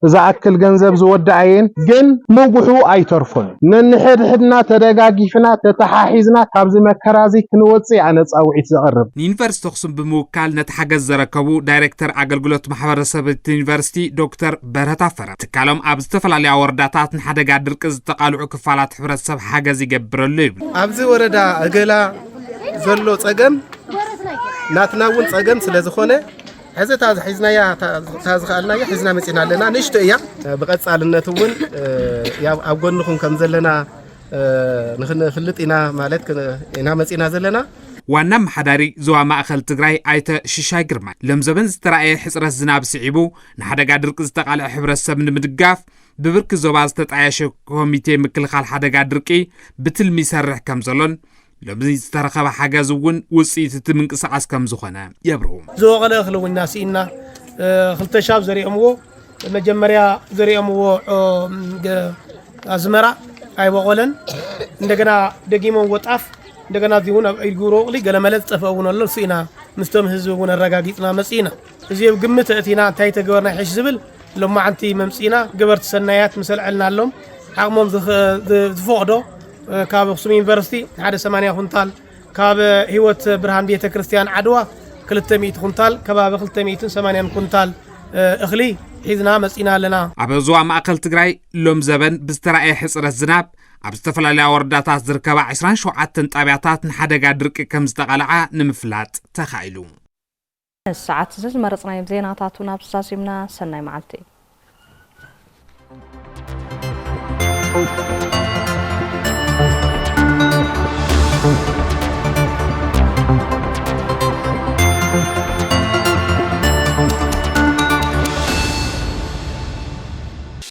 Speaker 14: زأكل جنزب زود عين جن موجوه أيترفون ننحدنا تدقاقيفنا تتحاحزنا كابز مكرازي كنوصي عن تصاوعي تقرب
Speaker 11: يونيفرسيتي أخصم بموكال نتحجز زركبو دايركتور عقلقلوت محبر سبت يونيفرسيتي دكتور برهت عفرة تكلم أبز تفل على ورداتات نحدق دركز تقالعو كفالات حبرت سب حاجز يقبر الليل
Speaker 14: أبز وردا أقلا زلو تقم ناتناون تقم سلازخونه هذا تاز حزنايا تاز خالنايا حزنا متينا لنا نشتو إياه بقصالنته ون يا أقول لكم كم زلنا نخن فلت إنا مالت إنا متينا زلنا
Speaker 11: ዋና መሓዳሪ ዞባ ማእኸል ትግራይ ኣይተ ሽሻይ ግርማ ለምዘበን ዝተራእየ ሕፅረት ዝናብ ስዒቡ ንሓደጋ ድርቂ ዝተቃልዐ ሕብረተሰብ ንምድጋፍ ብብርኪ ዞባ ዝተጣየሸ ኮሚቴ ምክልኻል ሓደጋ ድርቂ ብትልሚ ይሰርሕ ከም ዘሎን لبزي استرخب حاجة زون وصيت تمنقص عس كم زخنة يبرهم
Speaker 17: زوغل أخلو الناس إننا خلت شاب زري أمو مجمريا زري أمو أزمرة أي بقولن عندنا دقيمة وطاف عندنا ذيونا يقولوا لي قال ملت تفاونا الله سينا مستمهزون الرجاجيتنا مسينا زي قمة أتينا تايت جورنا حش زبل لما عنتي ممسينا قبرت سنيات مثل علنا لهم حقهم فوقدو كاب أقسم يونيفرسيتي هذا 8 كنتال كاب هيوت برهان بيت كريستيان عدوى 300 كنتال كباب 380 كنتال اخلي حيزنا مسينا لنا
Speaker 11: عبزوا مأكل تجري لوم زبن بسترعي حصر الزناب عبستفل على ورداتات زركبة 20 شوعات تابعتات نحدق درك كم استقلعة نمفلات تخيلوا
Speaker 1: الساعات زج مرصنا بزيناتاتنا بساسيمنا سناي معلتي